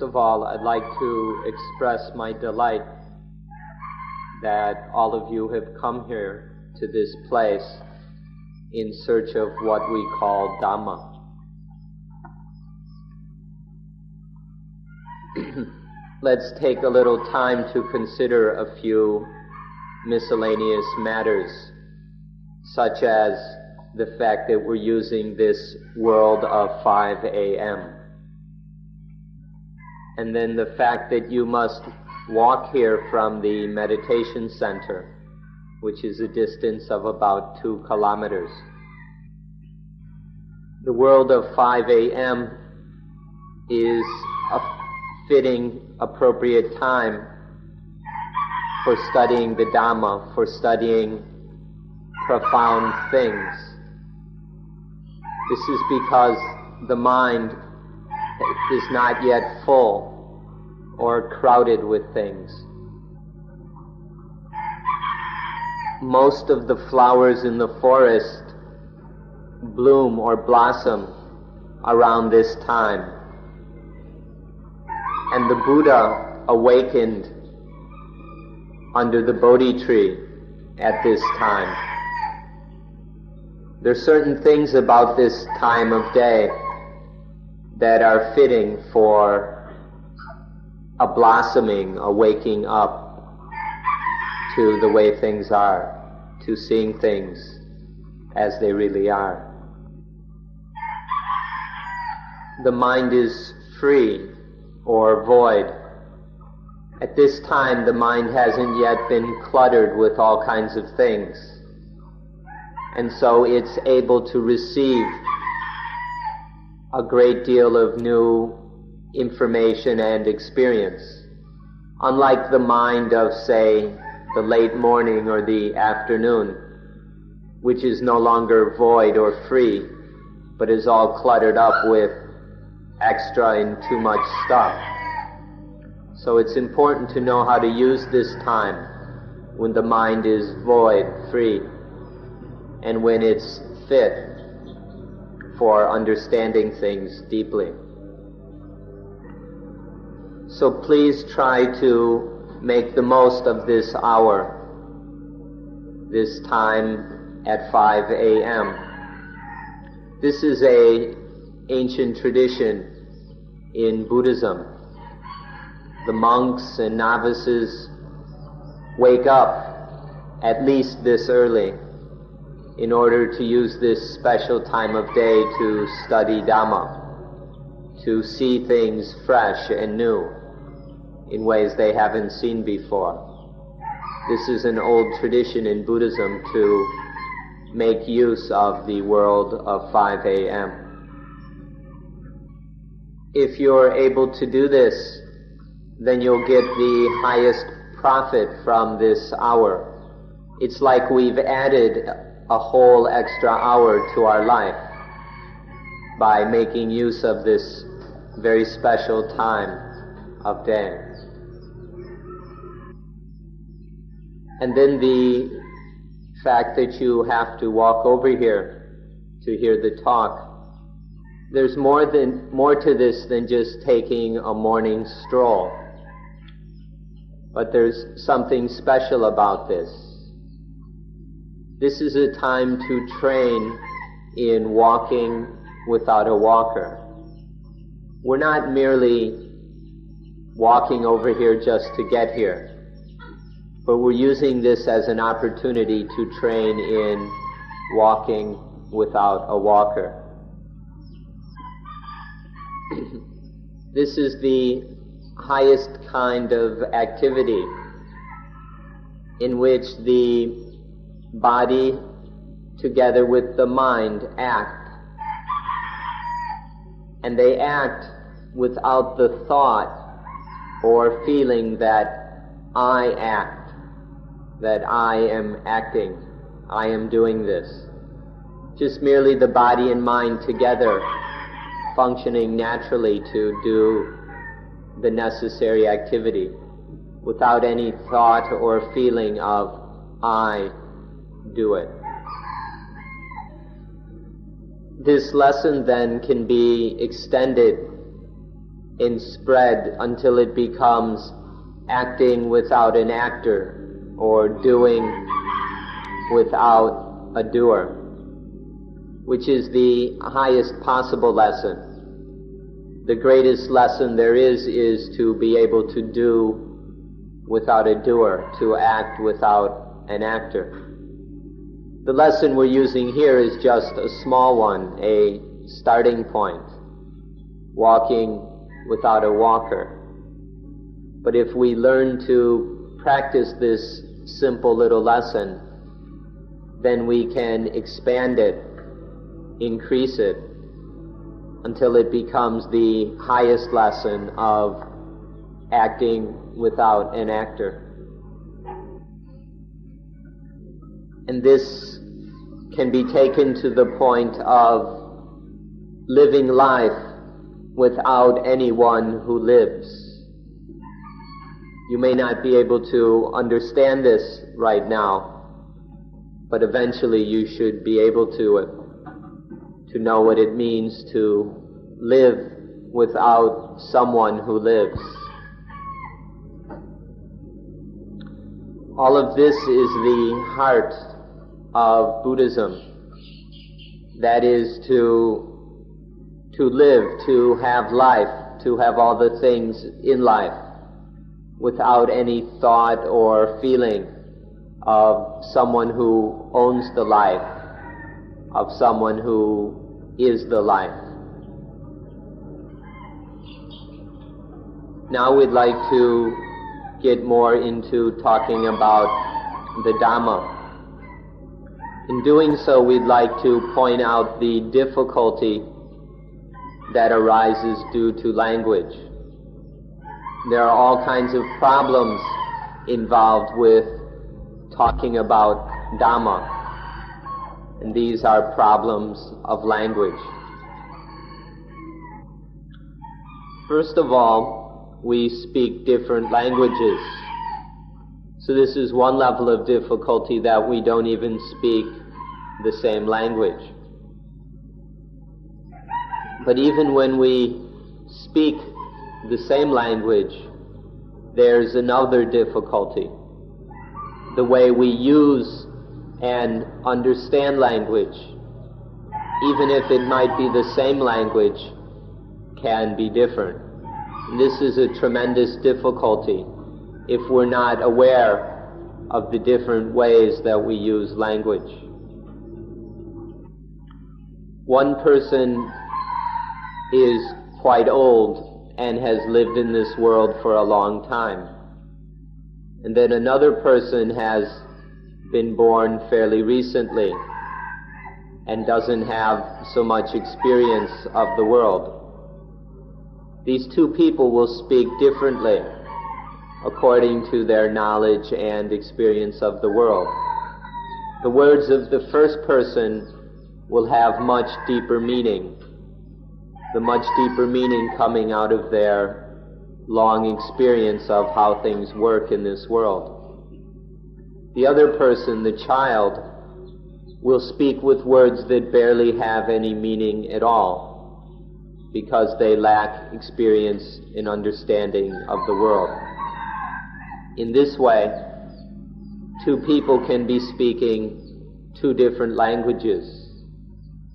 of all, I'd like to express my delight that all of you have come here to this place in search of what we call Dhamma. Let's take a little time to consider a few miscellaneous matters, such as the fact that we're using this world of 5 a.m. And then the fact that you must walk here from the meditation center, which is a distance of about 2 kilometers. The world of 5 a.m. is a fitting, appropriate time for studying the Dhamma, for studying profound things. This is because the mind is not yet full or crowded with things. Most of the flowers in the forest bloom or blossom around this time. And the Buddha awakened under the Bodhi tree at this time. There are certain things about this time of day that are fitting for a blossoming, a waking up to the way things are, to seeing things as they really are. The mind is free or void. At this time, the mind hasn't yet been cluttered with all kinds of things, and so it's able to receive a great deal of new information and experience. Unlike the mind of, say, the late morning or the afternoon, which is no longer void or free, but is all cluttered up with extra and too much stuff. So it's important to know how to use this time when the mind is void, free, and when it's fit for understanding things deeply. So please try to make the most of this hour, this time at 5 a.m. This is an ancient tradition in Buddhism. The monks and novices wake up at least this early in order to use this special time of day to study Dhamma, to see things fresh and new in ways they haven't seen before. This is an old tradition in Buddhism to make use of the world of 5 a.m. If you're able to do this, then you'll get the highest profit from this hour. It's like we've added a whole extra hour to our life by making use of this very special time of day. And then the fact that you have to walk over here to hear the talk, there's more to this than just taking a morning stroll. But there's something special about this. This is a time to train in walking without a walker. We're not merely walking over here just to get here, but we're using this as an opportunity to train in walking without a walker. This is the highest kind of activity in which the body together with the mind act. And they act without the thought or feeling that I act, that I am acting, I am doing this. Just merely the body and mind together functioning naturally to do the necessary activity without any thought or feeling of I do it. This lesson then can be extended and spread until it becomes acting without an actor, or doing without a doer, which is the highest possible lesson. The greatest lesson there is to be able to do without a doer, to act without an actor. The lesson we're using here is just a small one, a starting point, walking without a walker. But if we learn to practice this simple little lesson, then we can expand it, increase it, until it becomes the highest lesson of acting without an actor. And this can be taken to the point of living life without anyone who lives. You may not be able to understand this right now, but eventually you should be able to know what it means to live without someone who lives. All of this is the heart of Buddhism. That is to live, to have life, to have all the things in life without any thought or feeling of someone who owns the life, of someone who is the life. Now we'd like to get more into talking about the Dhamma. In doing so, we'd like to point out the difficulty that arises due to language. There are all kinds of problems involved with talking about Dhamma, and these are problems of language. First of all, we speak different languages. So this is one level of difficulty, that we don't even speak the same language. But even when we speak the same language, there's another difficulty. The way we use and understand language, even if it might be the same language, can be different. And this is a tremendous difficulty if we're not aware of the different ways that we use language. One person is quite old and has lived in this world for a long time. And then another person has been born fairly recently and doesn't have so much experience of the world. These two people will speak differently according to their knowledge and experience of the world. The words of the first person will have much deeper meaning, the much deeper meaning coming out of their long experience of how things work in this world. The other person, the child, will speak with words that barely have any meaning at all, because they lack experience and understanding of the world. In this way, two people can be speaking two different languages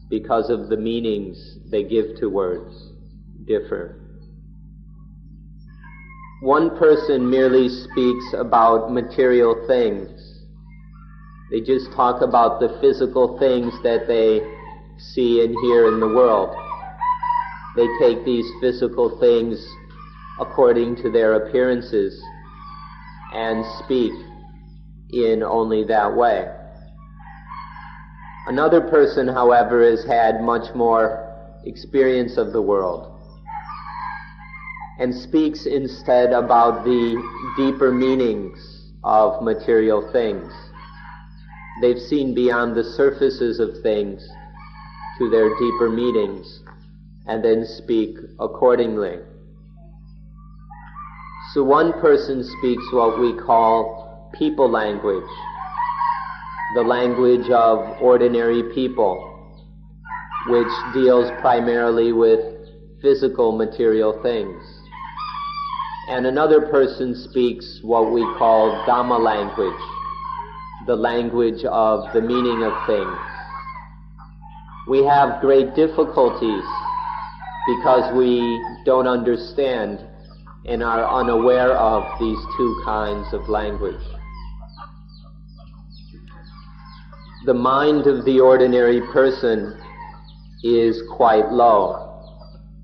because of the meanings they give to words differ. One person merely speaks about material things. They just talk about the physical things that they see and hear in the world. They take these physical things according to their appearances and speak in only that way. Another person, however, has had much more experience of the world and speaks instead about the deeper meanings of material things. They've seen beyond the surfaces of things to their deeper meanings and then speak accordingly. So one person speaks what we call people language, the language of ordinary people, which deals primarily with physical, material things. And another person speaks what we call Dhamma language, the language of the meaning of things. We have great difficulties because we don't understand and are unaware of these two kinds of language. The mind of the ordinary person is quite low.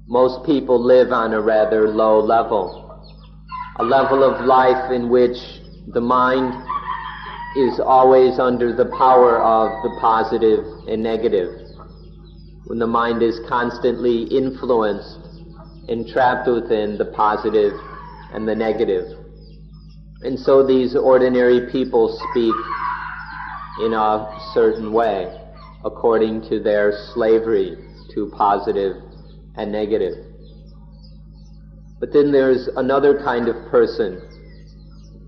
Most people live on a rather low level, a level of life in which the mind is always under the power of the positive and negative, when the mind is constantly influenced and trapped within the positive and the negative. And so these ordinary people speak in a certain way, according to their slavery to positive and negative. But then there's another kind of person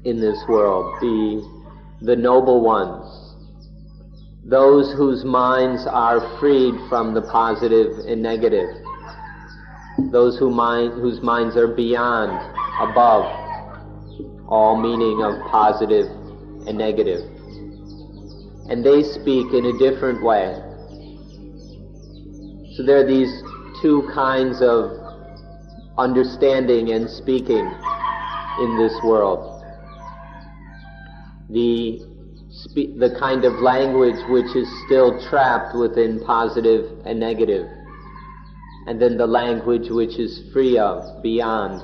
in this world, the noble ones, those whose minds are freed from the positive and negative, those whose minds are beyond, above all meaning of positive and negative. And they speak in a different way. So there are these two kinds of understanding and speaking in this world. The kind of language which is still trapped within positive and negative, and then the language which is free of, beyond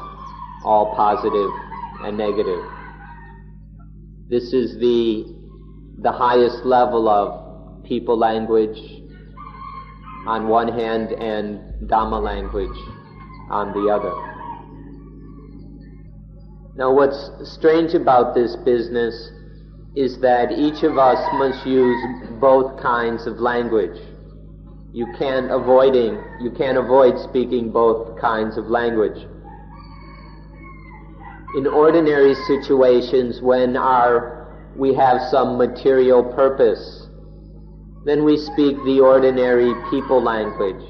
all positive and negative. This is the highest level of people language on one hand and Dhamma language on the other. Now what's strange about this business is that each of us must use both kinds of language. You can't avoid speaking both kinds of language. In ordinary situations, when we have some material purpose, then we speak the ordinary people language.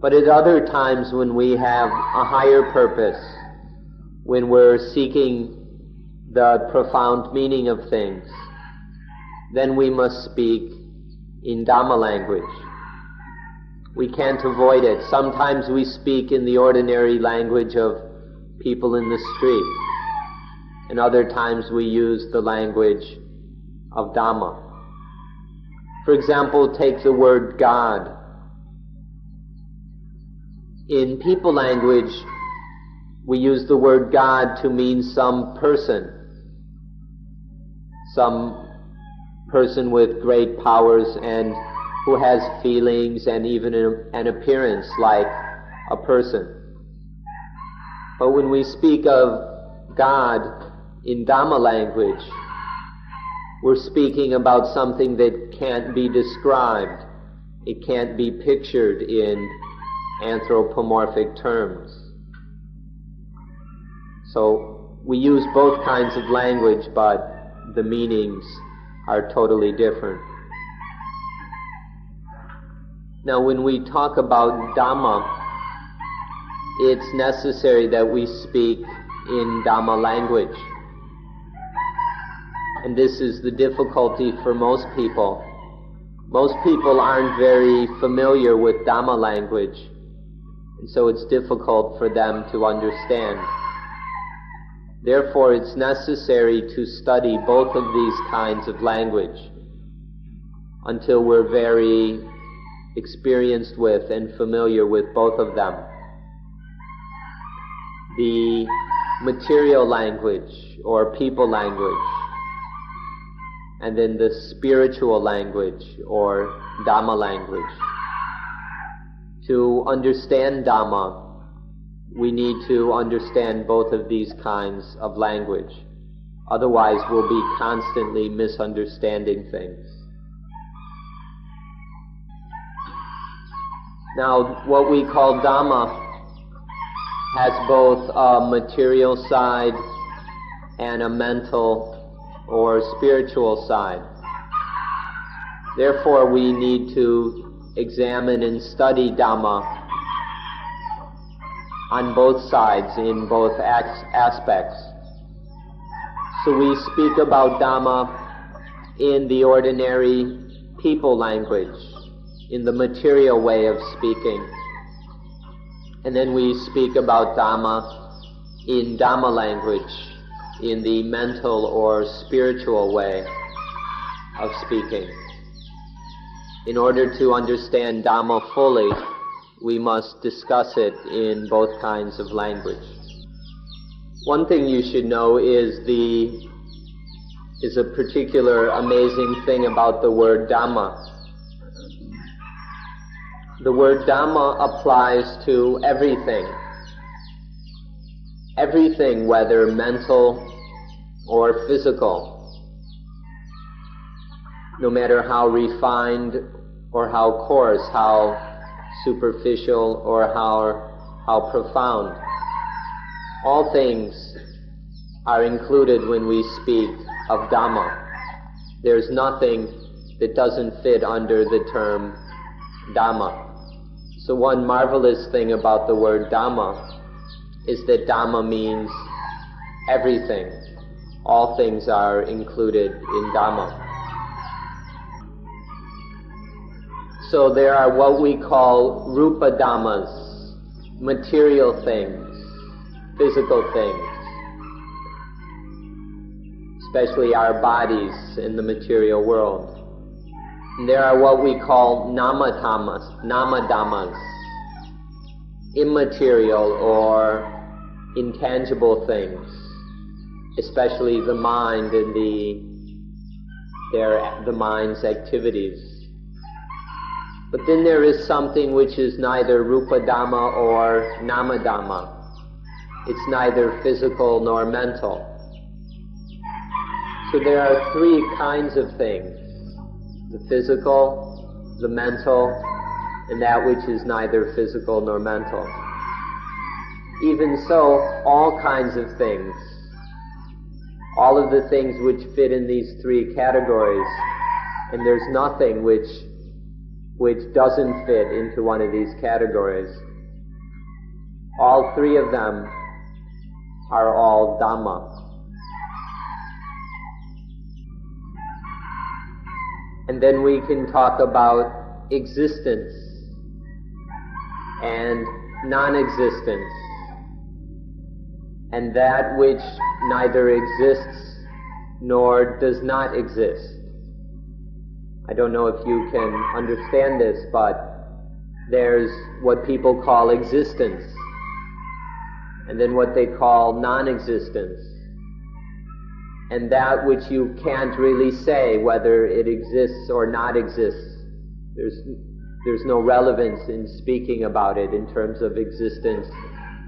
But at other times when we have a higher purpose, when we're seeking the profound meaning of things, then we must speak in Dhamma language. We can't avoid it. Sometimes we speak in the ordinary language of people in the street, and other times we use the language of Dhamma. For example, take the word God. In people language, we use the word God to mean some person with great powers and who has feelings and even an appearance like a person. But when we speak of God in Dhamma language, we're speaking about something that can't be described. It can't be pictured in anthropomorphic terms. So we use both kinds of language, but the meanings are totally different. Now when we talk about Dhamma, it's necessary that we speak in Dhamma language. And this is the difficulty for most people. Most people aren't very familiar with Dhamma language, and so it's difficult for them to understand. Therefore, it's necessary to study both of these kinds of language until we're very experienced with and familiar with both of them. The material language or people language, and then the spiritual language or Dhamma language. To understand Dhamma, we need to understand both of these kinds of language. Otherwise, we'll be constantly misunderstanding things. Now, what we call Dhamma has both a material side and a mental or spiritual side. Therefore, we need to examine and study Dhamma on both sides, in both aspects. So we speak about Dhamma in the ordinary people language, in the material way of speaking. And then we speak about Dhamma in Dhamma language, in the mental or spiritual way of speaking. In order to understand Dhamma fully, we must discuss it in both kinds of language. One thing you should know is a particular amazing thing about the word Dhamma. The word Dhamma applies to everything. Everything, whether mental or physical. No matter how refined or how coarse, how superficial or how profound. All things are included when we speak of Dhamma. There's nothing that doesn't fit under the term Dhamma. So one marvelous thing about the word Dhamma is that Dhamma means everything. All things are included in Dhamma. So there are what we call Rupa Dhammas, material things, physical things, especially our bodies in the material world. And there are what we call Nama Dhammas, immaterial or intangible things, especially the mind and the mind's activities. But then there is something which is neither Rupa Dhamma or Nama Dhamma. It's neither physical nor mental. So there are three kinds of things: the physical, the mental, and that which is neither physical nor mental. Even so, all kinds of things, all of the things which fit in these three categories, and there's nothing which doesn't fit into one of these categories. All three of them are all Dhamma. And then we can talk about existence and non-existence, and that which neither exists nor does not exist. I don't know if you can understand this, but there's what people call existence, and then what they call non-existence, and that which you can't really say whether it exists or not exists. There's no relevance in speaking about it in terms of existence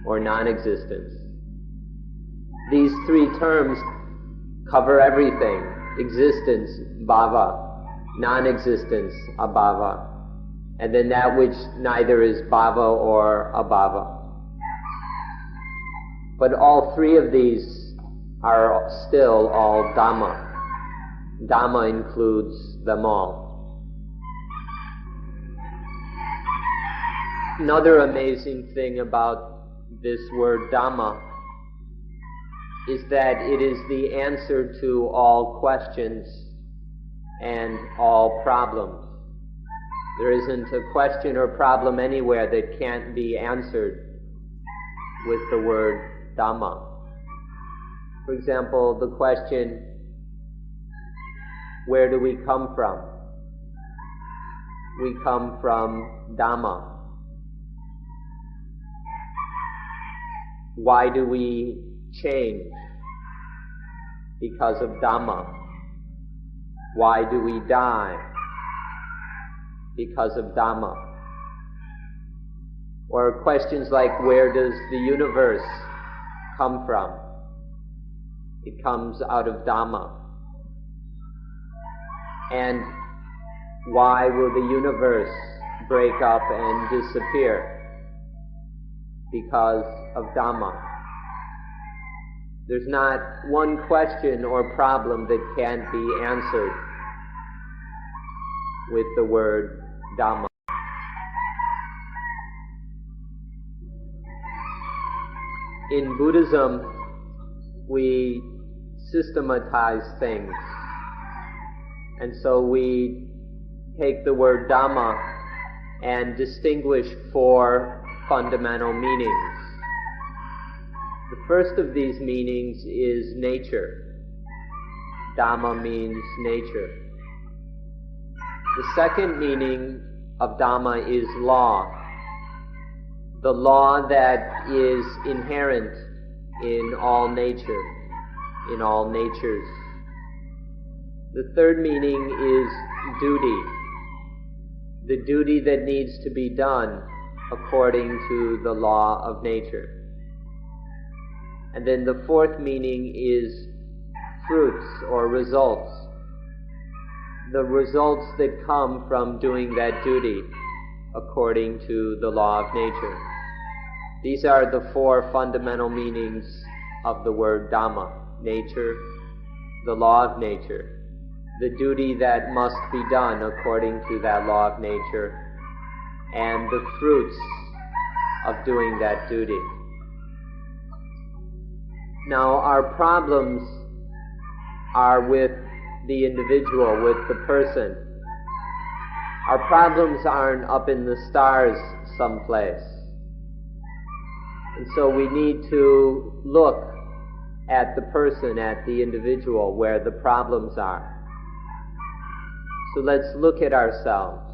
or non-existence. These three terms cover everything: existence, bhava; non-existence, abhava; and then that which neither is bhava or abhava. But all three of these are still all Dhamma. Dhamma includes them all. Another amazing thing about this word Dhamma is that it is the answer to all questions and all problems. There isn't a question or problem anywhere that can't be answered with the word Dhamma. For example, the question, where do we come from? We come from Dhamma. Why do we change? Because of Dhamma. Why do we die? Because of Dhamma. Or questions like, where does the universe come from? It comes out of Dhamma. And why will the universe break up and disappear? Because of Dhamma. There's not one question or problem that can't be answered with the word Dhamma. In Buddhism, we systematize things. And so we take the word Dhamma and distinguish four fundamental meanings. The first of these meanings is nature. Dhamma means nature. The second meaning of Dhamma is law. The law that is inherent in all nature, in all natures. The third meaning is duty. The duty that needs to be done according to the law of nature. And then the fourth meaning is fruits or results. The results that come from doing that duty according to the law of nature. These are the four fundamental meanings of the word Dhamma. Nature, the law of nature, the duty that must be done according to that law of nature, and the fruits of doing that duty. Now, our problems are with the individual, with the person. Our problems aren't up in the stars someplace. And so we need to look at the person, at the individual, where the problems are. So let's look at ourselves.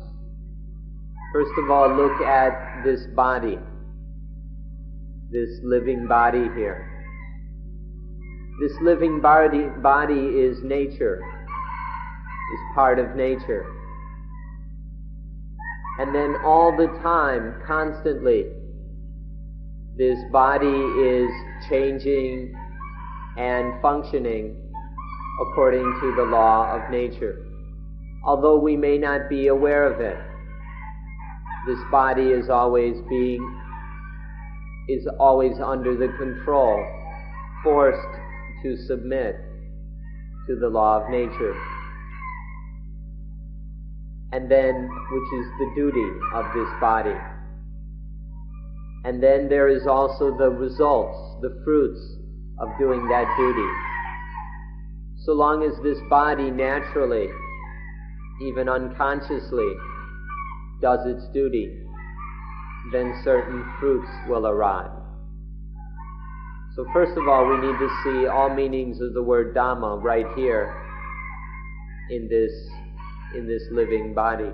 First of all, look at this body, this living body here. This living body is nature, is part of nature. And then all the time, constantly, this body is changing and functioning according to the law of nature. Although we may not be aware of it, this body is always under the control, forced to submit to the law of nature. And then, which is the duty of this body. And then there is also the results, the fruits of doing that duty. So long as this body naturally, even unconsciously, does its duty, then certain fruits will arrive. So first of all, we need to see all meanings of the word Dhamma right here in this living body.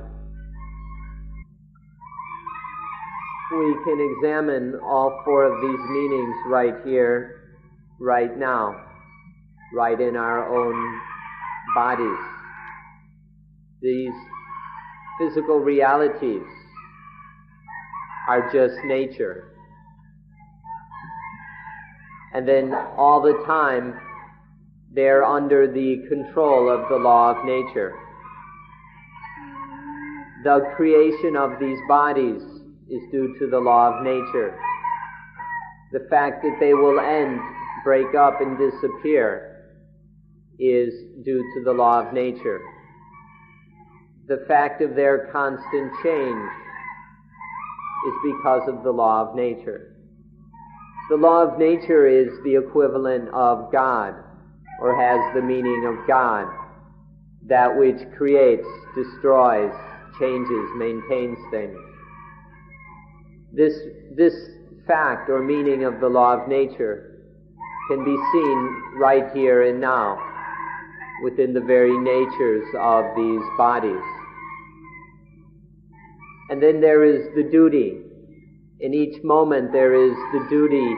We can examine all four of these meanings right here, right now, right in our own bodies. These physical realities are just nature. And then all the time, they're under the control of the law of nature. The creation of these bodies is due to the law of nature. The fact that they will end, break up, and disappear is due to the law of nature. The fact of their constant change is because of the law of nature. The law of nature is the equivalent of God, or has the meaning of God, that which creates, destroys, changes, maintains things. This fact or meaning of the law of nature can be seen right here and now within the very natures of these bodies. And then there is the duty. In each moment there is the duty,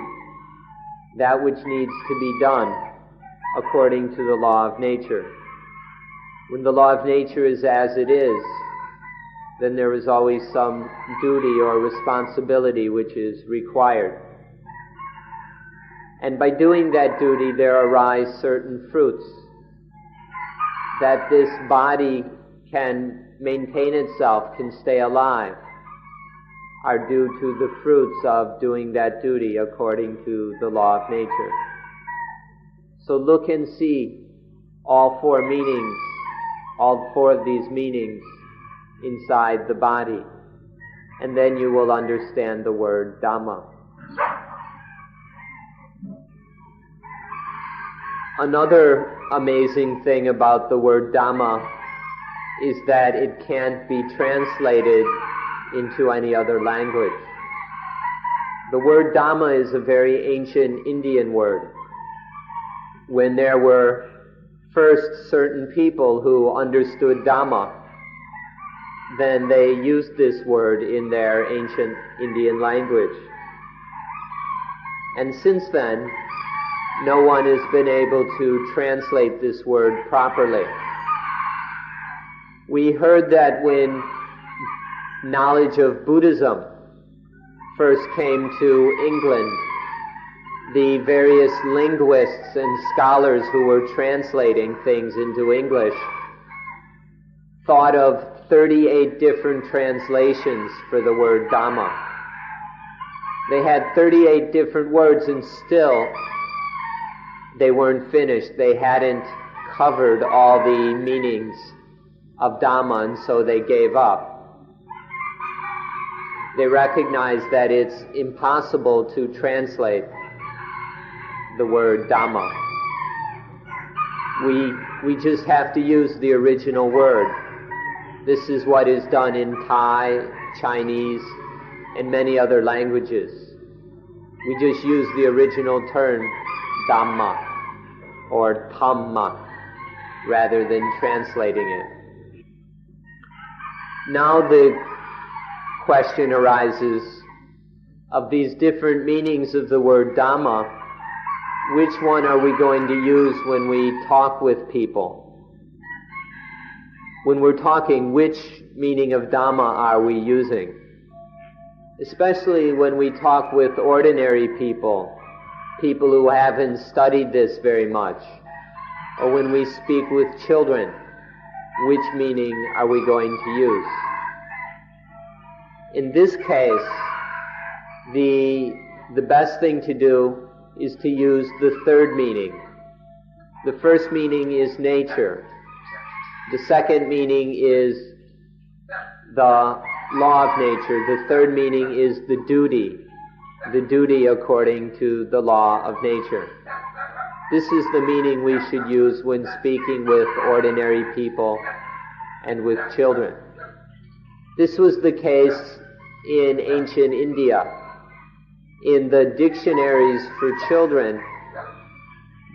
that which needs to be done according to the law of nature. When the law of nature is as it is, then there is always some duty or responsibility which is required. And by doing that duty, there arise certain fruits. That this body can maintain itself, can stay alive, are due to the fruits of doing that duty according to the law of nature. So look and see all four meanings, all four of these meanings inside the body, and then you will understand the word Dhamma. Another amazing thing about the word Dhamma is that it can't be translated into any other language. The word Dhamma is a very ancient Indian word. When there were first certain people who understood Dhamma, then they used this word in their ancient Indian language. And since then, no one has been able to translate this word properly. We heard that when knowledge of Buddhism first came to England, the various linguists and scholars who were translating things into English thought of 38 different translations for the word Dhamma. They had 38 different words, and still they weren't finished. They hadn't covered all the meanings of Dhamma, and so they gave up. They recognized that it's impossible to translate the word Dhamma. We just have to use the original word. This is what is done in Thai, Chinese, and many other languages. We just use the original term Dhamma or Dhamma rather than translating it. Now the question arises, of these different meanings of the word Dhamma, which one are we going to use when we talk with people? When we're talking, which meaning of Dhamma are we using? Especially when we talk with ordinary people, people who haven't studied this very much, or when we speak with children, which meaning are we going to use? In this case, the best thing to do is to use the third meaning. The first meaning is nature. The second meaning is the law of nature. The third meaning is the duty according to the law of nature. This is the meaning we should use when speaking with ordinary people and with children. This was the case in ancient India. In the dictionaries for children,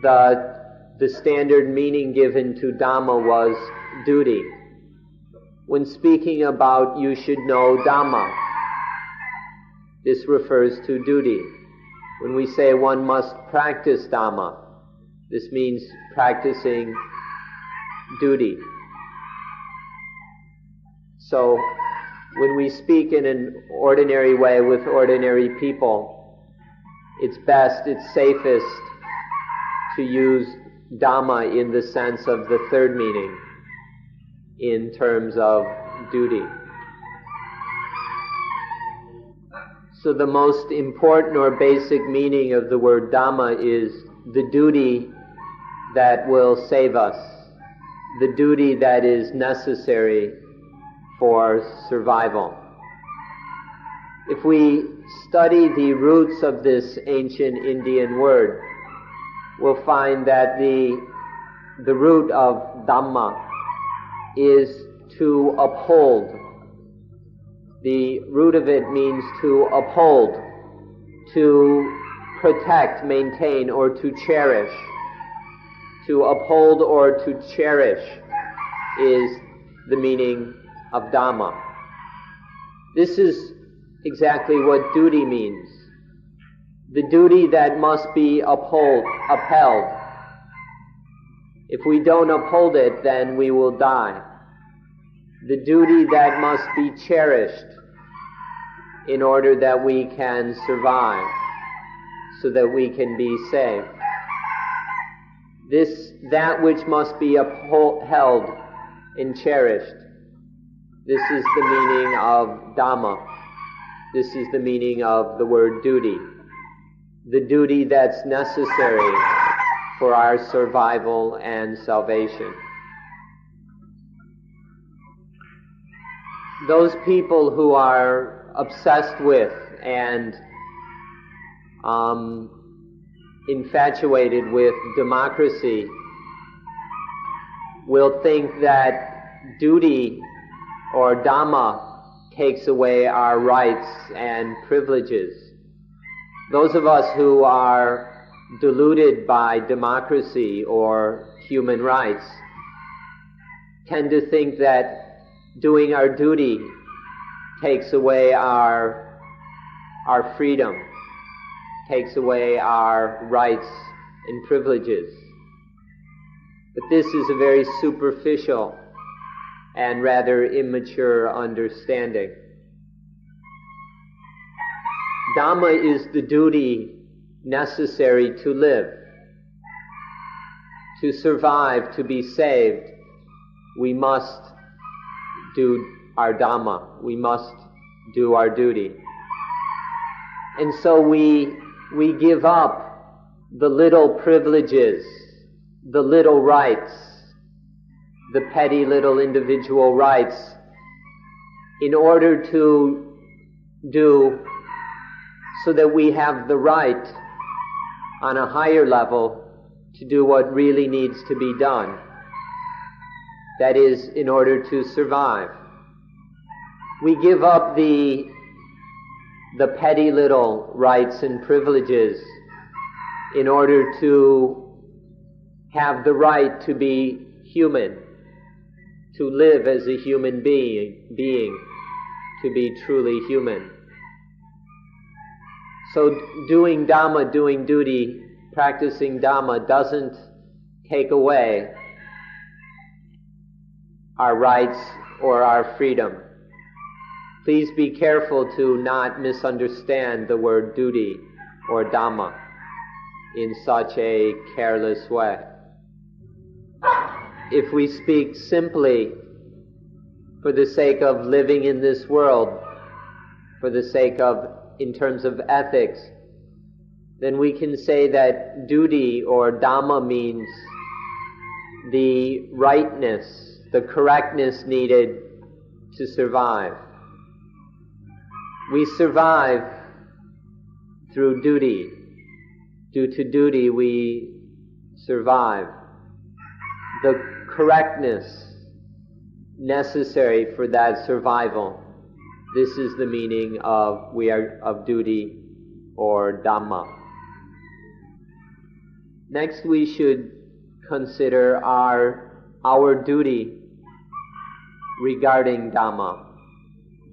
the standard meaning given to Dhamma was duty. When speaking about you should know Dhamma, this refers to duty. When we say one must practice Dhamma, this means practicing duty. So, when we speak in an ordinary way with ordinary people, it's best, it's safest to use Dhamma in the sense of the third meaning, in terms of duty. So the most important or basic meaning of the word Dhamma is the duty that will save us, the duty that is necessary for survival. If we study the roots of this ancient Indian word, we'll find that the root of Dhamma is to uphold. The root of it means to uphold, to protect, maintain, or to cherish. To uphold or to cherish is the meaning of Dhamma. This is exactly what duty means. The duty that must be upheld. If we don't uphold it, then we will die. The duty that must be cherished in order that we can survive, so that we can be saved. That which must be upheld and cherished. This is the meaning of Dhamma. This is the meaning of the word duty. The duty that's necessary for our survival and salvation. Those people who are obsessed with and infatuated with democracy will think that duty or Dhamma takes away our rights and privileges. Those of us who are deluded by democracy or human rights tend to think that doing our duty takes away our freedom, takes away our rights and privileges. But this is a very superficial and rather immature understanding. Dhamma is the duty necessary to live. To survive, to be saved, we must do our Dhamma. We must do our duty. And so we give up the little privileges, the little rights, the petty little individual rights, in order to do so that we have the right on a higher level to do what really needs to be done. That is, in order to survive. We give up the petty little rights and privileges in order to have the right to be human, to live as a human being, to be truly human. So doing Dhamma, doing duty, practicing Dhamma doesn't take away our rights or our freedom. Please be careful to not misunderstand the word duty or Dhamma in such a careless way. If we speak simply for the sake of living in this world, for the sake of, in terms of ethics, then we can say that duty or Dhamma means the rightness, the correctness needed to survive. We survive through duty. Due to duty, we survive. The correctness necessary for that survival, this is the meaning of duty or Dhamma. Next, we should consider our duty regarding Dhamma.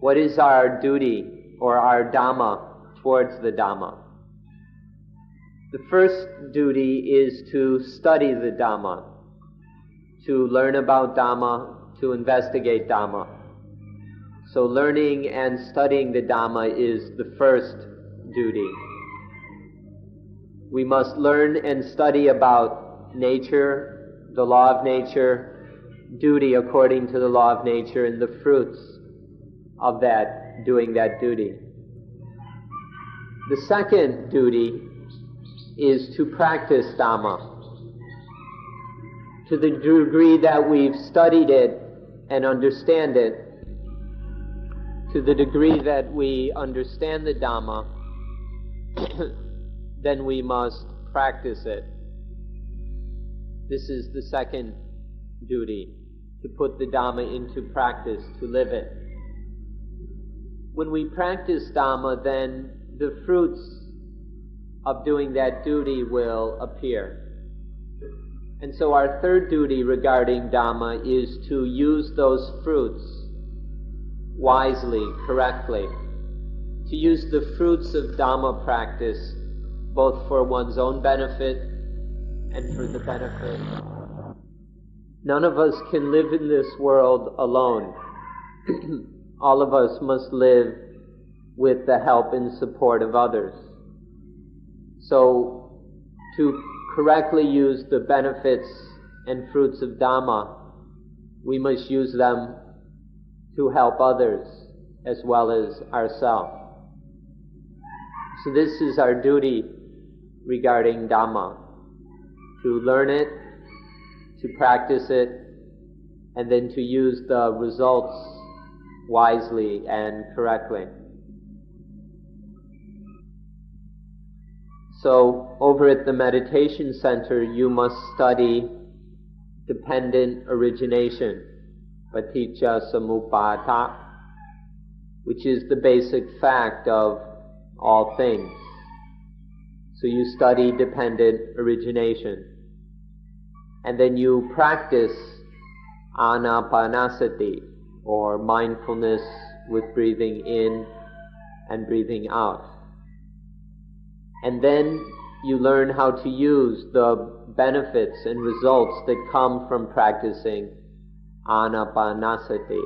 What is our duty or our Dhamma towards the Dhamma? The first duty is to study the Dhamma, to learn about Dhamma, to investigate Dhamma. So learning and studying the Dhamma is the first duty. We must learn and study about nature, the law of nature, duty according to the law of nature, and the fruits of that, doing that duty. The second duty is to practice Dhamma. To the degree that we've studied it and understand it, to the degree that we understand the Dhamma, then we must practice it. This is the second duty, to put the Dhamma into practice, to live it. When we practice Dhamma, then the fruits of doing that duty will appear. And so our third duty regarding Dhamma is to use those fruits wisely, correctly. To use the fruits of Dhamma practice both for one's own benefit and for the benefit. None of us can live in this world alone. All of us must live with the help and support of others. So, to correctly use the benefits and fruits of Dhamma, we must use them to help others as well as ourselves. So this is our duty regarding Dhamma, to learn it, to practice it, and then to use the results wisely and correctly. So over at the meditation center, you must study dependent origination, paticca samuppada, which is the basic fact of all things. So you study dependent origination. And then you practice anapanasati, or mindfulness with breathing in and breathing out. And then you learn how to use the benefits and results that come from practicing anapanasati.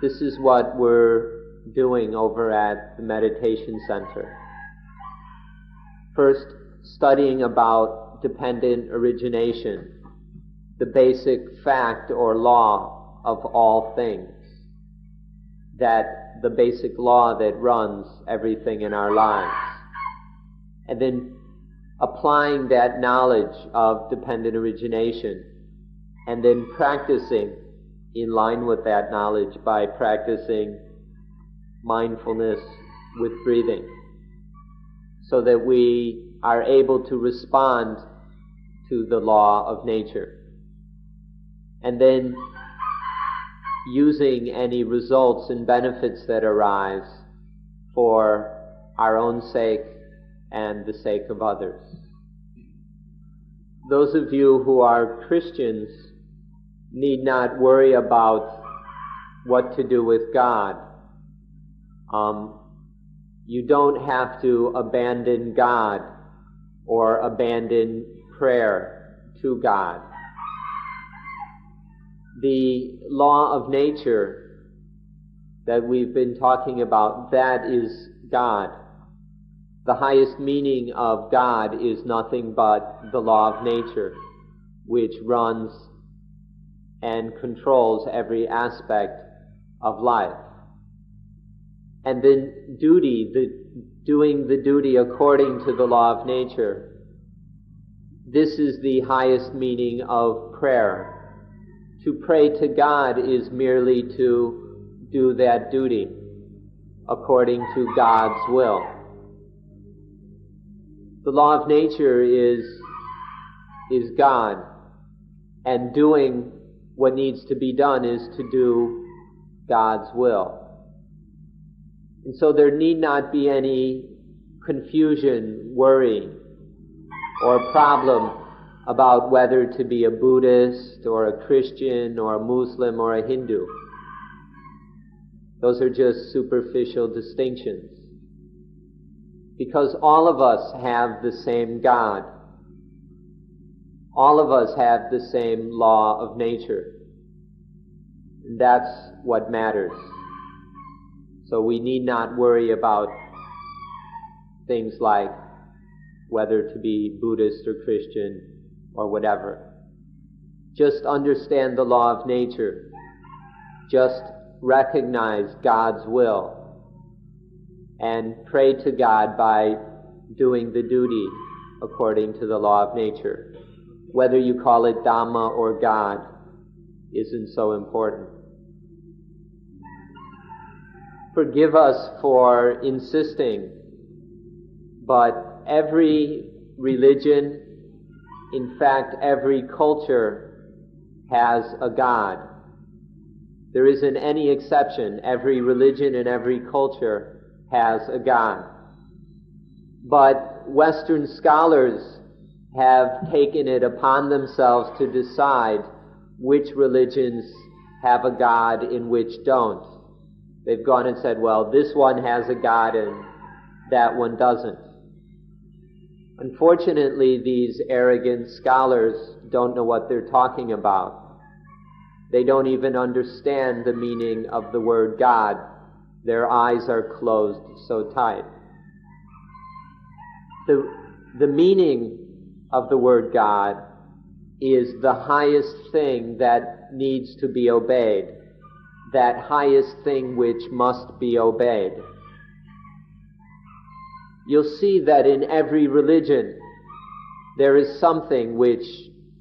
This is what we're doing over at the meditation center. First, studying about dependent origination, the basic fact or law of all things, the basic law that runs everything in our lives. And then applying that knowledge of dependent origination, and then practicing in line with that knowledge by practicing mindfulness with breathing, so that we are able to respond to the law of nature. And then using any results and benefits that arise for our own sake and the sake of others. Those of you who are Christians need not worry about what to do with God. You don't have to abandon God or abandon prayer to God. The law of nature that we've been talking about, that is God. The highest meaning of God is nothing but the law of nature, which runs and controls every aspect of life. And then duty, doing the duty according to the law of nature, this is the highest meaning of prayer. To pray to God is merely to do that duty according to God's will. The law of nature is God, and doing what needs to be done is to do God's will. And so there need not be any confusion, worry, or problem about whether to be a Buddhist or a Christian or a Muslim or a Hindu. Those are just superficial distinctions. Because all of us have the same God. All of us have the same law of nature. And that's what matters. So we need not worry about things like whether to be Buddhist or Christian or whatever. Just understand the law of nature. Just recognize God's will and pray to God by doing the duty according to the law of nature. Whether you call it Dhamma or God isn't so important. Forgive us for insisting, but every religion, in fact every culture, has a God. There isn't any exception. Every religion and every culture has a God. But Western scholars have taken it upon themselves to decide which religions have a God and which don't. They've gone and said, well, this one has a God and that one doesn't. Unfortunately, these arrogant scholars don't know what they're talking about. They don't even understand the meaning of the word God. Their eyes are closed so tight. The meaning of the word God is the highest thing that needs to be obeyed, that highest thing which must be obeyed. You'll see that in every religion there is something which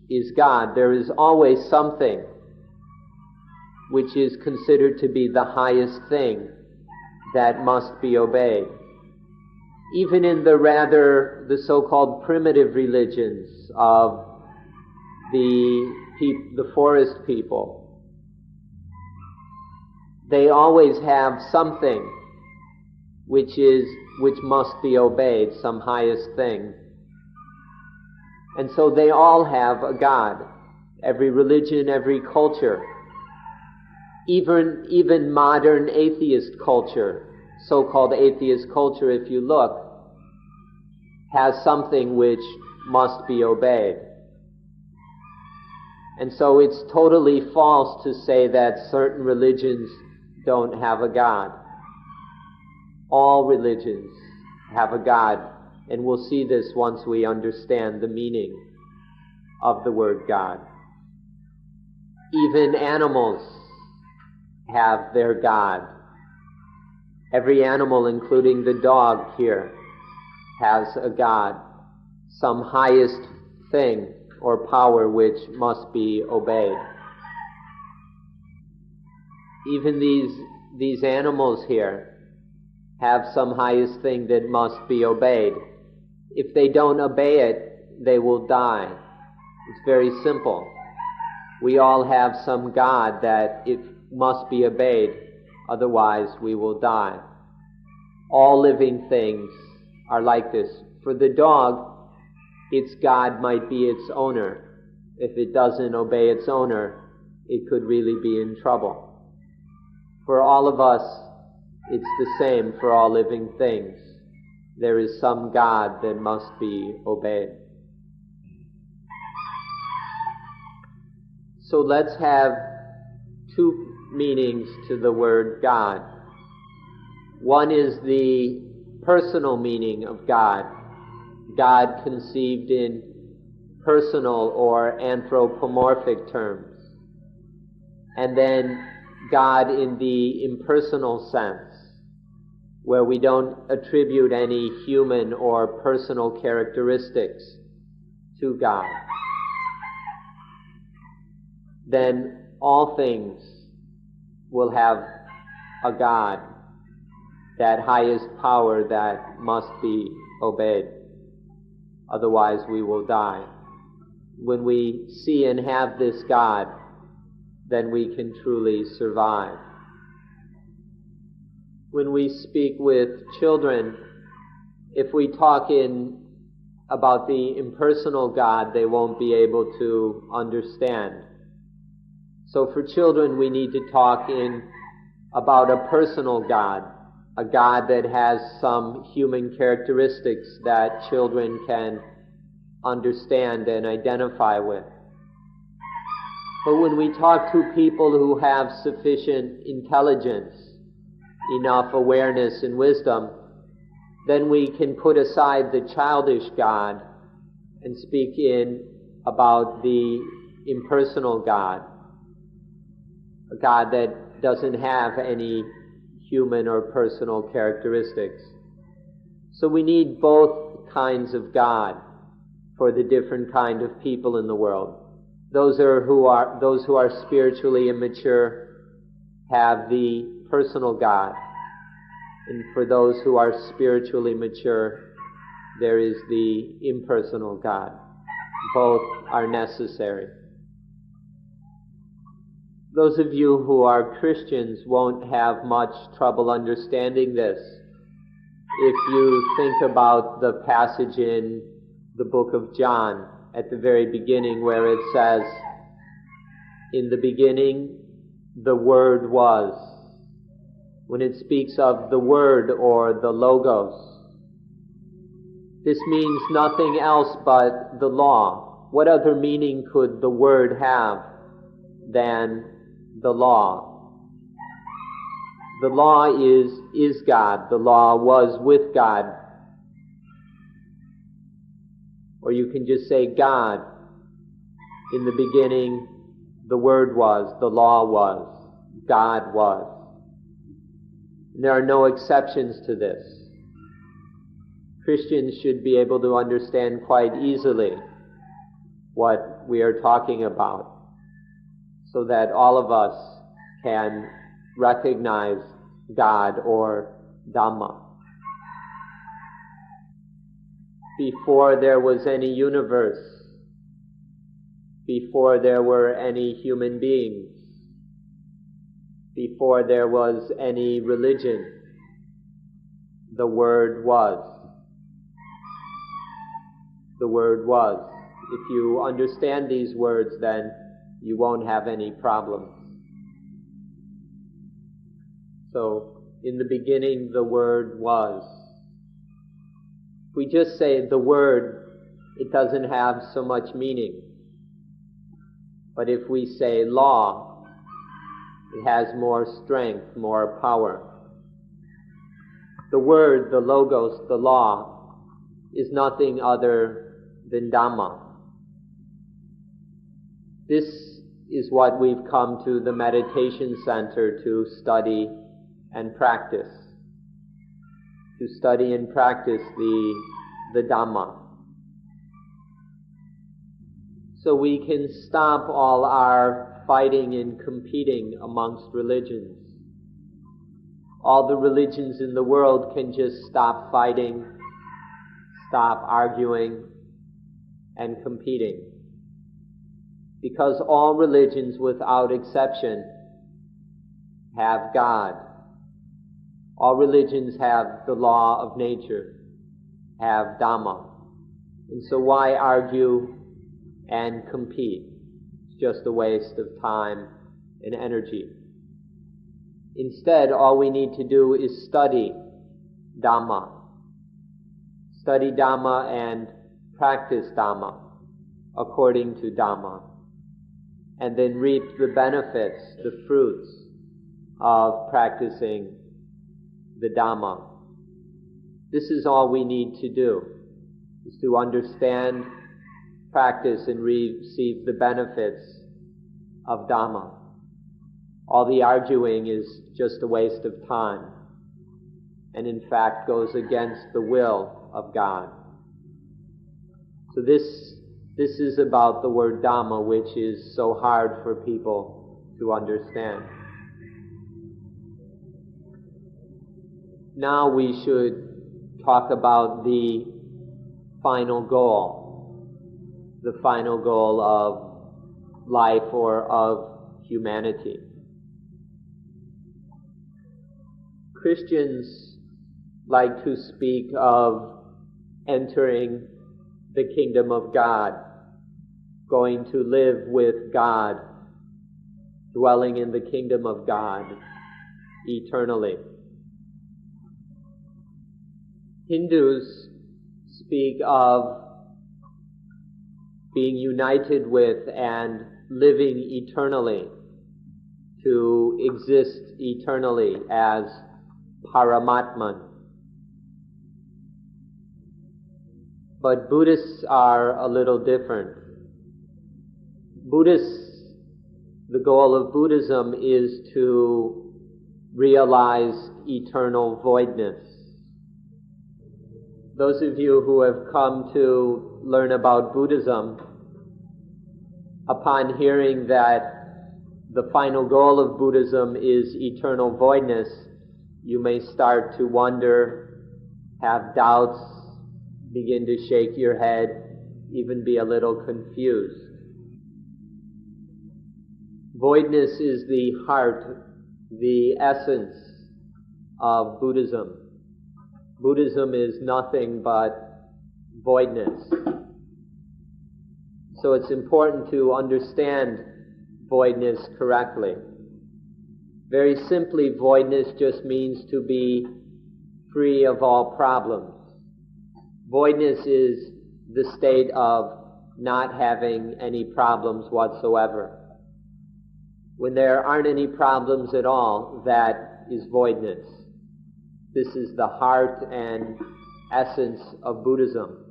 is God. There is always something which is considered to be the highest thing that must be obeyed. even in the so-called primitive religions of the forest people, they always have something which must be obeyed, some highest thing. And so they all have a God. Every religion, every culture, even modern atheist culture, so-called atheist culture, if you look, has something which must be obeyed. And so it's totally false to say that certain religions don't have a God. All religions have a God, and we'll see this once we understand the meaning of the word God. Even animals have their God. Every animal, including the dog here, has a God, some highest thing or power which must be obeyed. Even these animals here have some highest thing that must be obeyed. If they don't obey it, they will die. It's very simple. We all have some God that it must be obeyed, otherwise we will die. All living things are like this. For the dog, its God might be its owner. If it doesn't obey its owner, it could really be in trouble. For all of us, it's the same for all living things. There is some God that must be obeyed. So let's have two meanings to the word God. One is the personal meaning of God. God conceived in personal or anthropomorphic terms. And then God in the impersonal sense, where we don't attribute any human or personal characteristics to God. Then all things will have a God, that highest power that must be obeyed. Otherwise we will die. When we see and have this God, then we can truly survive. When we speak with children, if we talk about the impersonal God, they won't be able to understand. So for children, we need to talk about a personal God, a God that has some human characteristics that children can understand and identify with. But when we talk to people who have sufficient intelligence, enough awareness and wisdom, then we can put aside the childish God and speak about the impersonal God, a God that doesn't have any human or personal characteristics. So we need both kinds of God for the different kind of people in the world. Those who are spiritually immature have the personal God, and for those who are spiritually mature, there is the impersonal God. Both are necessary. Those of you who are Christians won't have much trouble understanding this. If you think about the passage in the book of John at the very beginning where it says, "In the beginning, the Word was." When it speaks of the Word or the Logos, this means nothing else but the law. What other meaning could the Word have than the law? The law is God. The law was with God. Or you can just say God. In the beginning, the Word was, the law was, God was. And there are no exceptions to this. Christians should be able to understand quite easily what we are talking about, so that all of us can recognize God or Dhamma. before there was any universe, before there were any human beings, before there was any religion, the Word was. The Word was. If you understand these words, then you won't have any problems. So, in the beginning, the Word was. If we just say the Word, it doesn't have so much meaning. But if we say law, it has more strength, more power. The Word, the Logos, the law, is nothing other than Dhamma. This is what we've come to the meditation center to study and practice. To study and practice the Dhamma. So we can stop all our fighting and competing amongst religions. All the religions in the world can just stop fighting, stop arguing, and competing. Because all religions, without exception, have God. All religions have the law of nature, have Dhamma. And so why argue and compete? It's just a waste of time and energy. Instead, all we need to do is study Dhamma. Study Dhamma and practice Dhamma according to Dhamma. And then reap the benefits, the fruits of practicing the Dhamma. This is all we need to do, is to understand, practice, and receive the benefits of Dhamma. All the arguing is just a waste of time, and in fact goes against the will of God. So this is about the word Dhamma, which is so hard for people to understand. Now we should talk about the final goal of life or of humanity. Christians like to speak of entering the kingdom of God, going to live with God, dwelling in the kingdom of God eternally. Hindus speak of being united with and living eternally, to exist eternally as Paramatman. But Buddhists are a little different. The goal of Buddhism is to realize eternal voidness. Those of you who have come to learn about Buddhism, upon hearing that the final goal of Buddhism is eternal voidness, you may start to wonder, have doubts, begin to shake your head, even be a little confused. Voidness is the heart, the essence of Buddhism. Buddhism is nothing but voidness. So it's important to understand voidness correctly. Very simply, voidness just means to be free of all problems. Voidness is the state of not having any problems whatsoever. When there aren't any problems at all, that is voidness. This is the heart and essence of Buddhism.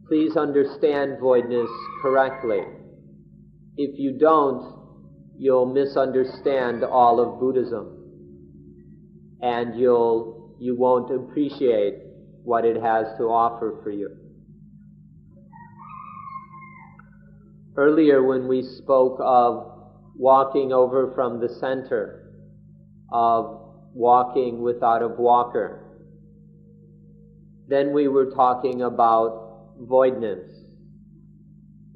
Please understand voidness correctly. If you don't, you'll misunderstand all of Buddhism, and you won't appreciate what it has to offer for you. Earlier, when we spoke of walking over from the center, of walking without a walker, then we were talking about voidness.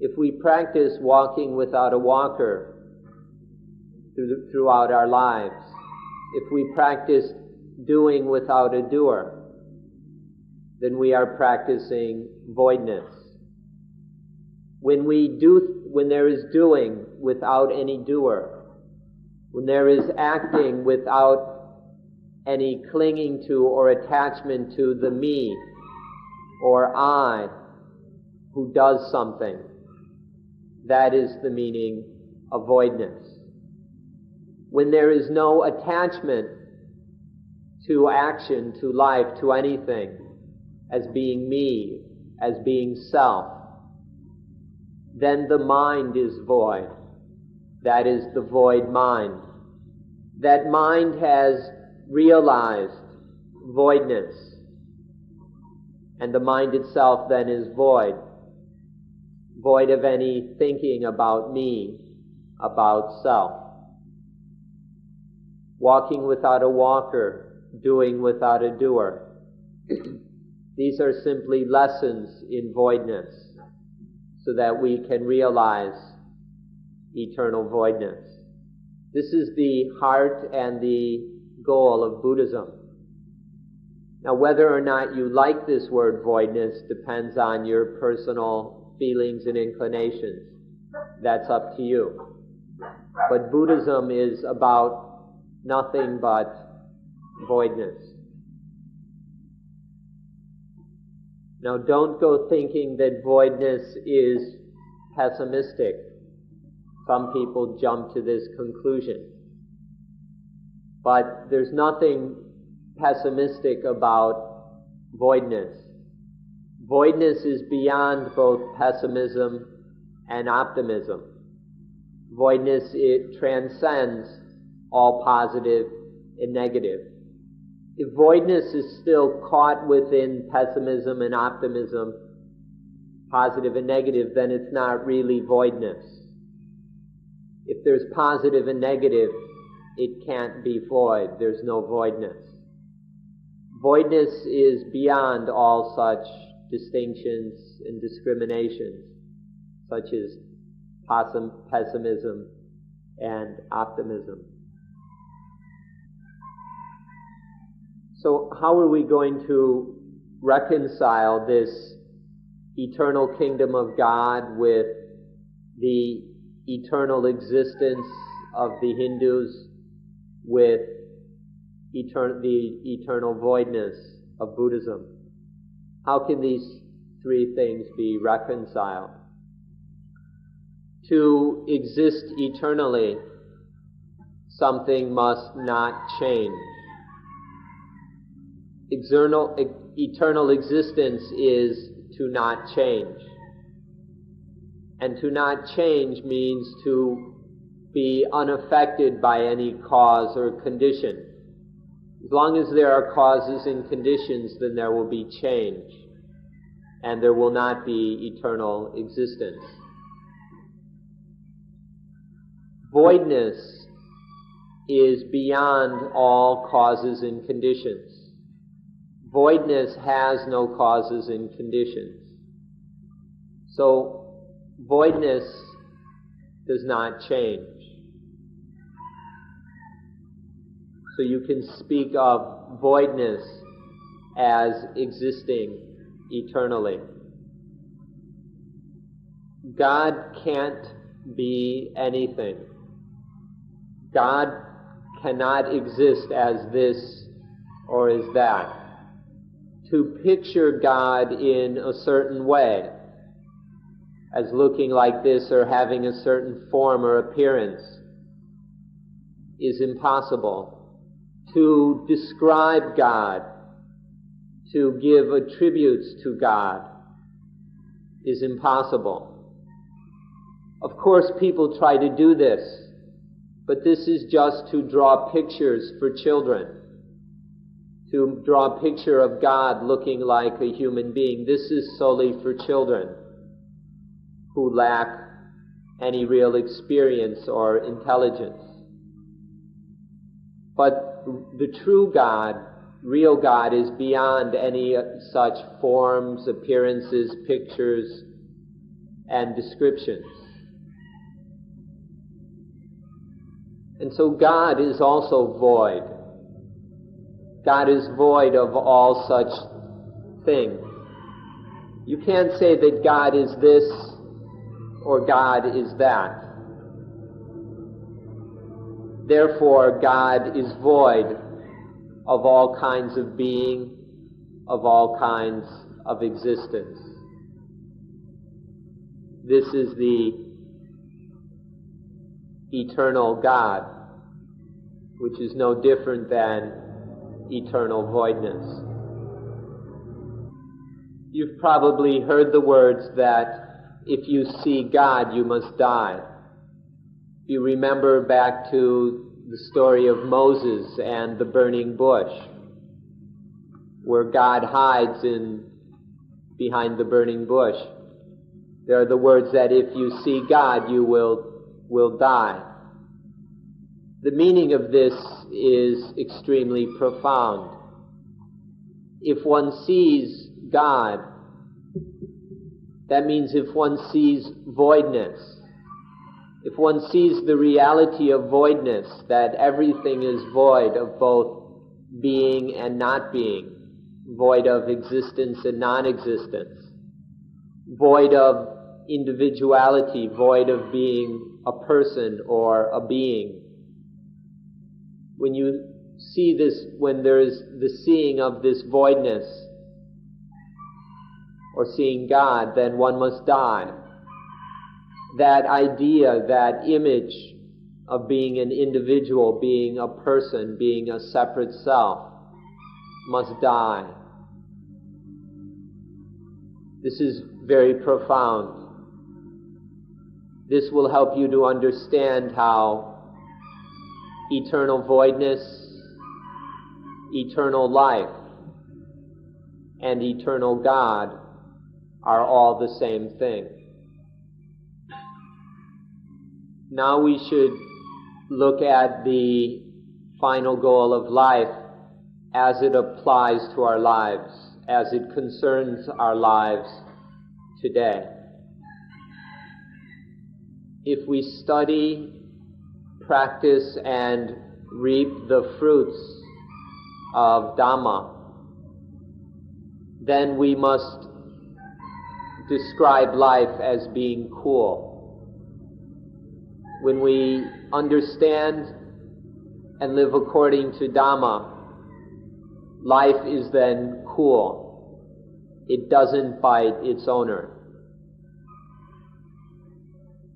If we practice walking without a walker throughout our lives, if we practice doing without a doer, then we are practicing voidness. When there is doing without any doer, when there is acting without any clinging to or attachment to the me or I who does something, that is the meaning of voidness. When there is no attachment to action, to life, to anything, as being me, as being self, then the mind is void. That is the void mind. That mind has realized voidness, and the mind itself then is void. Void of any thinking about me, about self. Walking without a walker, doing without a doer. These are simply lessons in voidness, so that we can realize eternal voidness. This is the heart and the goal of Buddhism. Now, whether or not you like this word voidness depends on your personal feelings and inclinations. That's up to you. But Buddhism is about nothing but voidness. Now, don't go thinking that voidness is pessimistic. Some people jump to this conclusion. But there's nothing pessimistic about voidness. Voidness is beyond both pessimism and optimism. Voidness, it transcends all positive and negative. If voidness is still caught within pessimism and optimism, positive and negative, then it's not really voidness. If there's positive and negative, it can't be void. There's no voidness. Voidness is beyond all such distinctions and discriminations, such as pessimism and optimism. So how are we going to reconcile this eternal kingdom of God with the eternal existence of the Hindus, with the eternal voidness of Buddhism? How can these three things be reconciled? To exist eternally, something must not change. Eternal existence is to not change. And to not change means to be unaffected by any cause or condition. As long as there are causes and conditions, then there will be change, and there will not be eternal existence. Voidness is beyond all causes and conditions. Voidness has no causes and conditions. So, voidness does not change. So you can speak of voidness as existing eternally. God can't be anything. God cannot exist as this or as that. To picture God in a certain way, as looking like this or having a certain form or appearance, is impossible. To describe God, to give attributes to God, is impossible. Of course, people try to do this, but this is just to draw pictures for children, to draw a picture of God looking like a human being. This is solely for children who lack any real experience or intelligence. But the true God real God is beyond any such forms, appearances, pictures, and descriptions. And so God is also void. God is void of all such things. You can't say that God is this or God is that. Therefore, God is void of all kinds of being, of all kinds of existence. This is the eternal God, which is no different than eternal voidness. You've probably heard the words that if you see God, you must die. You remember back to the story of Moses and the burning bush, where God hides behind the burning bush. There are the words that if you see God, you will die. The meaning of this is extremely profound. If one sees God, that means if one sees voidness, if one sees the reality of voidness, that everything is void of both being and not being, void of existence and non-existence, void of individuality, void of being a person or a being. When you see this, when there is the seeing of this voidness, or seeing God, then one must die. That idea, that image of being an individual, being a person, being a separate self, must die. This is very profound. This will help you to understand how eternal voidness, eternal life, and eternal God are all the same thing. Now we should look at the final goal of life as it applies to our lives, as it concerns our lives today. If we study, practice, and reap the fruits of Dhamma, then we must describe life as being cool. When we understand and live according to Dhamma, life is then cool. It doesn't bite its owner.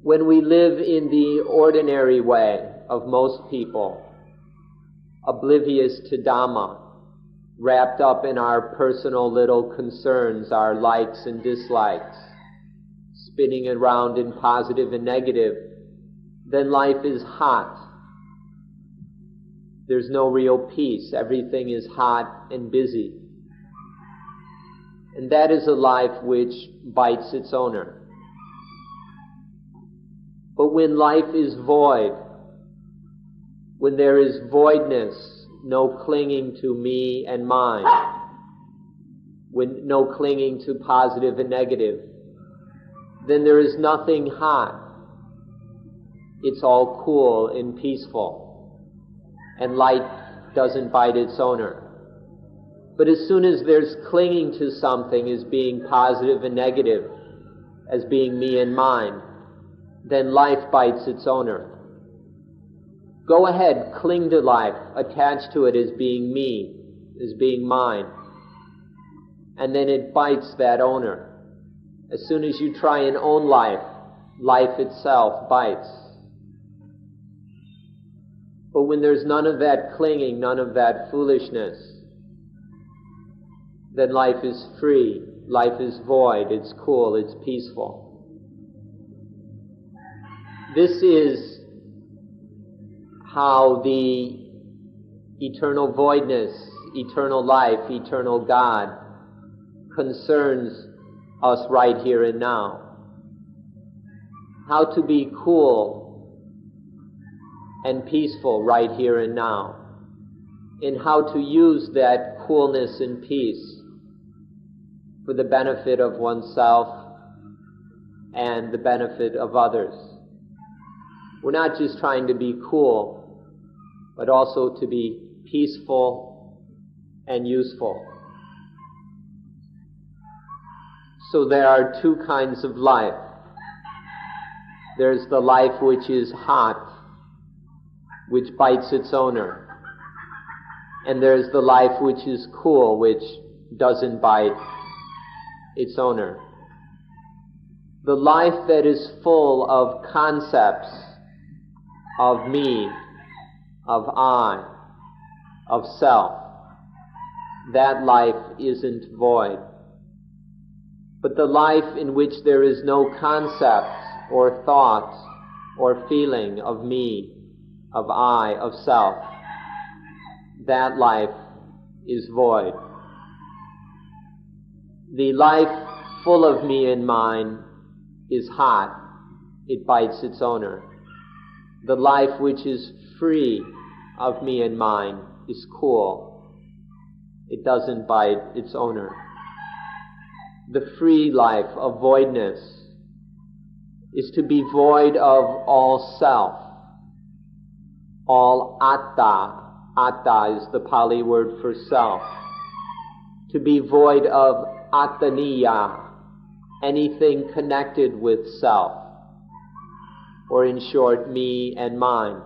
When we live in the ordinary way of most people, oblivious to Dhamma, wrapped up in our personal little concerns, our likes and dislikes, spinning around in positive and negative, then life is hot. There's no real peace. Everything is hot and busy. And that is a life which bites its owner. But when life is void, when there is voidness, no clinging to me and mine, when no clinging to positive and negative, then there is nothing hot. It's all cool and peaceful, and light doesn't bite its owner. But as soon as there's clinging to something as being positive and negative, as being me and mine, then life bites its owner. Go ahead, cling to life, attach to it as being me, as being mine, and then it bites that owner. As soon as you try and own life, life itself bites. But when there's none of that clinging, none of that foolishness, then life is free, life is void, it's cool, it's peaceful. This is how the eternal voidness, eternal life, eternal God concerns us right here and now. How to be cool and peaceful right here and now in how to use that coolness and peace for the benefit of oneself and the benefit of others. We're not just trying to be cool, but also to be peaceful and useful. So there are two kinds of life. There's the life which is hot, which bites its owner. And there's the life which is cool, which doesn't bite its owner. The life that is full of concepts of me, of I, of self, that life isn't void. But the life in which there is no concept or thought or feeling of me, of I, of self, that life is void. The life full of me and mine is hot. It bites its owner. The life which is free of me and mine is cool. It doesn't bite its owner. The free life of voidness is to be void of all self, all atta. Atta is the Pali word for self. To be void of attaniya, anything connected with self, or in short, me and mine.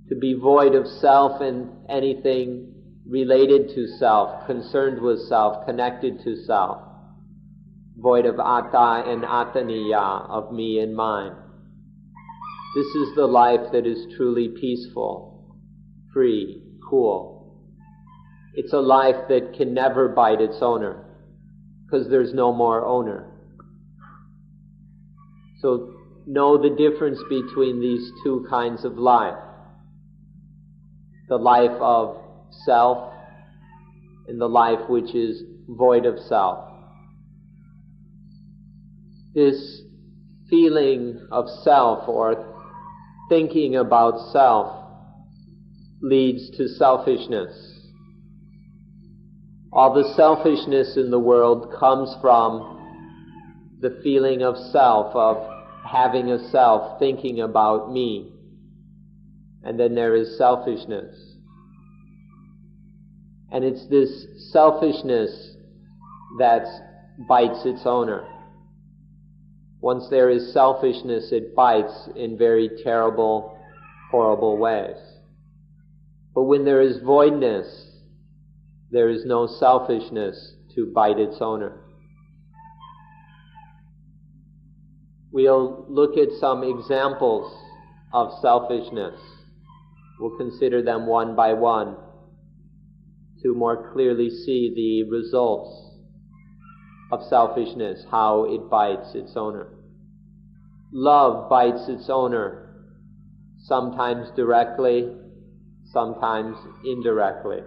To be void of self and anything related to self, concerned with self, connected to self. Void of atta and attaniya, of me and mine. This is the life that is truly peaceful, free, cool. It's a life that can never bite its owner, because there's no more owner. So know the difference between these two kinds of life. The life of self and the life which is void of self. This feeling of self or thinking about self leads to selfishness. All the selfishness in the world comes from the feeling of self, of having a self, thinking about me. And then there is selfishness. And it's this selfishness that bites its owner. Once there is selfishness, it bites in very terrible, horrible ways. But when there is voidness, there is no selfishness to bite its owner. We'll look at some examples of selfishness. We'll consider them one by one to more clearly see the results of selfishness, how it bites its owner. Love bites its owner, sometimes directly, sometimes indirectly.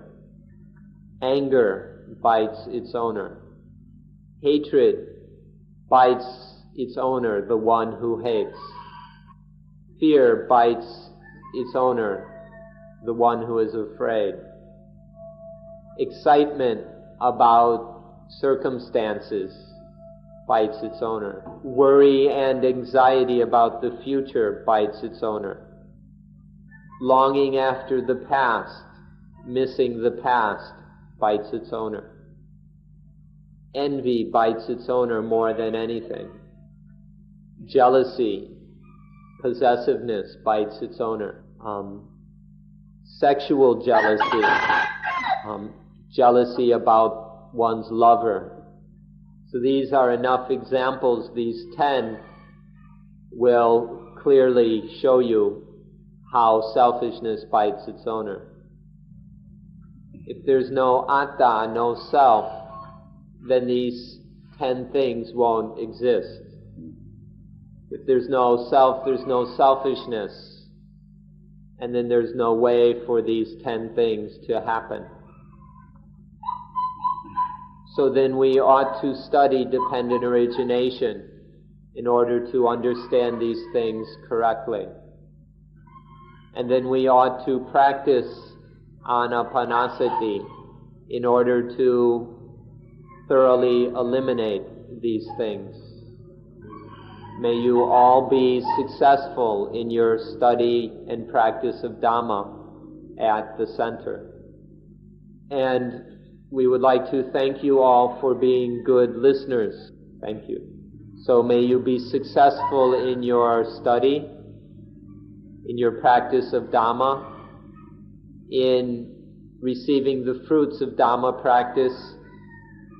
Anger bites its owner. Hatred bites its owner, the one who hates. Fear bites its owner, the one who is afraid. Excitement about circumstances bites its owner. Worry and anxiety about the future bites its owner. Longing after the past, missing the past, bites its owner. Envy bites its owner more than anything. Jealousy, possessiveness bites its owner. Sexual jealousy, jealousy about one's lover. So these are enough examples. These 10 will clearly show you how selfishness bites its owner. If there's no atta, no self, then these 10 things won't exist. If there's no self, there's no selfishness, and then there's no way for these 10 things to happen. So then we ought to study dependent origination in order to understand these things correctly. And then we ought to practice anapanasati in order to thoroughly eliminate these things. May you all be successful in your study and practice of Dhamma at the center. And we would like to thank you all for being good listeners. Thank you. So may you be successful in your study, in your practice of Dhamma, in receiving the fruits of Dhamma practice,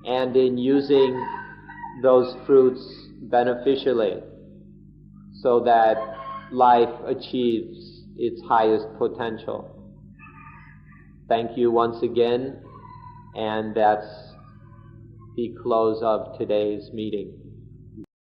and in using those fruits beneficially so that life achieves its highest potential. Thank you once again, and that's the close of today's meeting.